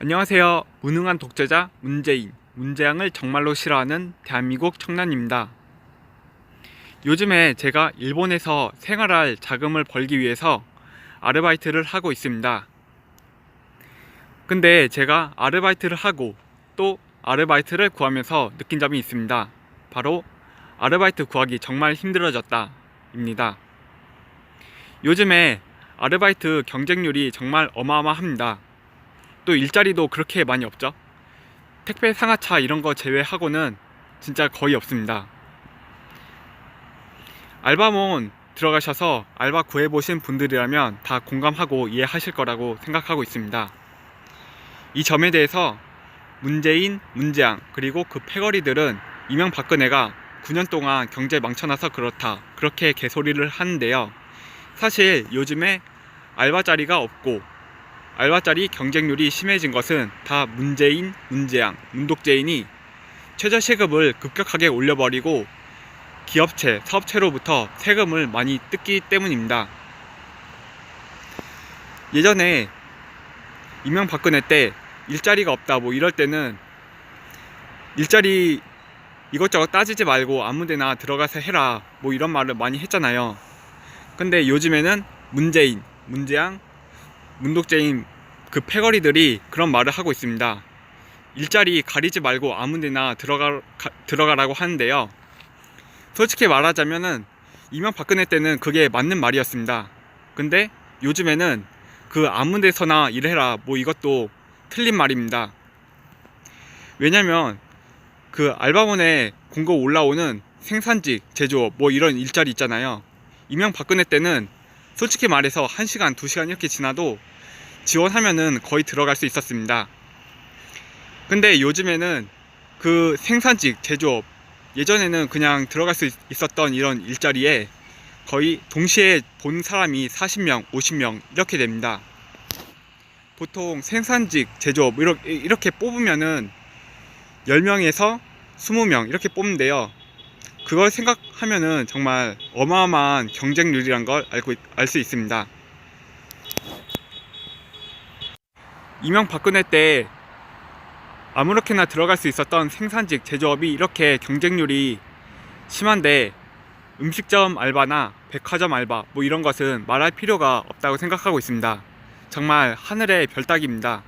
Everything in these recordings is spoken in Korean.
안녕하세요. 무능한 독재자 문재인, 문재양을 정말로 싫어하는 대한민국 청년입니다. 요즘에 제가 일본에서 생활할 자금을 벌기 위해서 아르바이트를 하고 있습니다. 근데 제가 아르바이트를 하고 또 아르바이트를 구하면서 느낀 점이 있습니다. 바로 아르바이트 구하기 정말 힘들어졌다 입니다. 요즘에 아르바이트 경쟁률이 정말 어마어마합니다. 또 일자리도 그렇게 많이 없죠. 택배 상하차 이런 거 제외하고는 진짜 거의 없습니다. 알바몬 들어가셔서 알바 구해보신 분들이라면 다 공감하고 이해하실 거라고 생각하고 있습니다. 이 점에 대해서 문재인, 문재양 그리고 그 패거리들은 이명박근혜가 9년 동안 경제 망쳐놔서 그렇다 그렇게 개소리를 하는데요. 사실 요즘에 알바 자리가 없고 알바자리 경쟁률이 심해진 것은 다 문재인, 문재양, 문독재인이 최저시급을 급격하게 올려버리고 기업체, 사업체로부터 세금을 많이 뜯기 때문입니다. 예전에 이명박근혜 때 일자리가 없다 뭐 이럴 때는 일자리 이것저것 따지지 말고 아무데나 들어가서 해라 뭐 이런 말을 많이 했잖아요. 근데 요즘에는 문재인, 문재양, 문독재인 그 패거리들이 그런 말을 하고 있습니다. 일자리 가리지 말고 아무데나 들어가라고 하는데요. 솔직히 말하자면은 이명박근혜 때는 그게 맞는 말이었습니다. 근데 요즘에는 그 아무데서나 일해라 뭐 이것도 틀린 말입니다. 왜냐면 그 알바몬에 공고 올라오는 생산직, 제조업 뭐 이런 일자리 있잖아요. 이명박근혜 때는 솔직히 말해서 1시간, 2시간 이렇게 지나도 지원하면은 거의 들어갈 수 있었습니다. 근데 요즘에는 그 생산직, 제조업 예전에는 그냥 들어갈 수 있었던 이런 일자리에 거의 동시에 본 사람이 40명, 50명 이렇게 됩니다. 보통 생산직, 제조업 이렇게 뽑으면은 10명에서 20명 이렇게 뽑는데요. 그걸 생각하면은 정말 어마어마한 경쟁률이란 걸 알 수 있습니다. 이명박근혜 때 아무렇게나 들어갈 수 있었던 생산직, 제조업이 이렇게 경쟁률이 심한데 음식점 알바나 백화점 알바 뭐 이런 것은 말할 필요가 없다고 생각하고 있습니다. 정말 하늘의 별 따기입니다.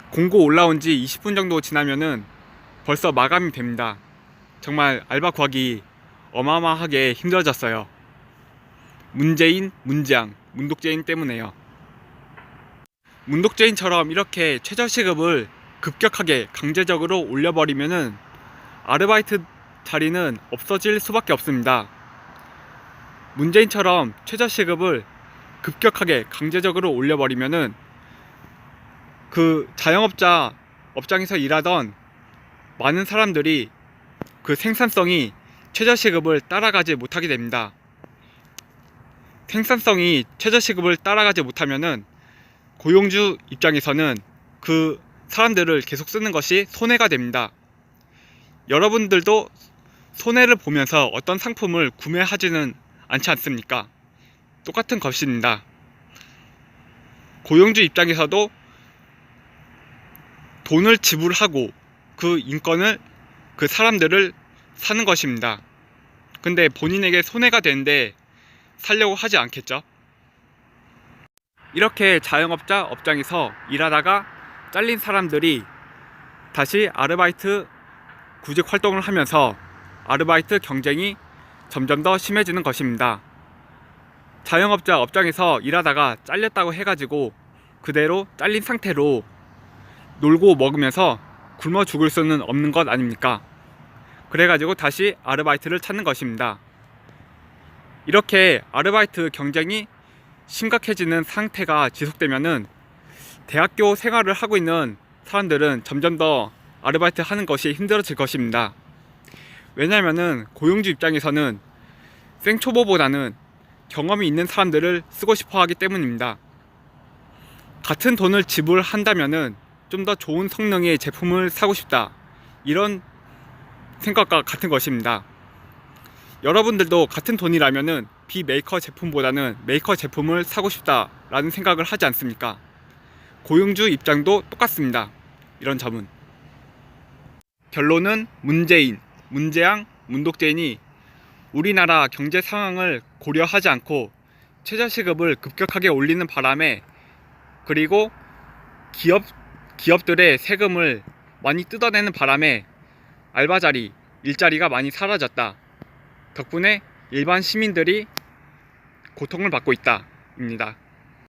공고 올라온 지 20분 정도 지나면은 벌써 마감이 됩니다. 정말 알바 구하기 어마어마하게 힘들어졌어요. 문재인, 문재양, 문독재인 때문에요. 문독재인처럼 이렇게 최저시급을 급격하게 강제적으로 올려버리면은 아르바이트 자리는 없어질 수밖에 없습니다. 문재인처럼 최저시급을 급격하게 강제적으로 올려버리면은 그 자영업자 업장에서 일하던 많은 사람들이 그 생산성이 최저시급을 따라가지 못하게 됩니다. 생산성이 최저시급을 따라가지 못하면은 고용주 입장에서는 그 사람들을 계속 쓰는 것이 손해가 됩니다. 여러분들도 손해를 보면서 어떤 상품을 구매하지는 않지 않습니까? 똑같은 것입니다. 고용주 입장에서도 돈을 지불하고 그 인건을 그 사람들을 사는 것입니다. 근데 본인에게 손해가 되는데 살려고 하지 않겠죠? 이렇게 자영업자 업장에서 일하다가 잘린 사람들이 다시 아르바이트 구직 활동을 하면서 아르바이트 경쟁이 점점 더 심해지는 것입니다. 자영업자 업장에서 일하다가 잘렸다고 해가지고 그대로 잘린 상태로 놀고 먹으면서 굶어 죽을 수는 없는 것 아닙니까? 그래가지고 다시 아르바이트를 찾는 것입니다. 이렇게 아르바이트 경쟁이 심각해지는 상태가 지속되면은 대학교 생활을 하고 있는 사람들은 점점 더 아르바이트 하는 것이 힘들어질 것입니다. 왜냐면은 고용주 입장에서는 생초보보다는 경험이 있는 사람들을 쓰고 싶어 하기 때문입니다. 같은 돈을 지불한다면은 좀 더 좋은 성능의 제품을 사고 싶다, 이런 생각과 같은 것입니다. 여러분들도 같은 돈이라면은 비메이커 제품보다는 메이커 제품을 사고 싶다라는 생각을 하지 않습니까? 고용주 입장도 똑같습니다. 이런 점은. 결론은 문재인, 문재양, 문독재인이 우리나라 경제 상황을 고려하지 않고 최저시급을 급격하게 올리는 바람에, 그리고 기업들의 세금을 많이 뜯어내는 바람에 알바자리, 일자리가 많이 사라졌다. 덕분에 일반 시민들이 고통을 받고 있다 입니다.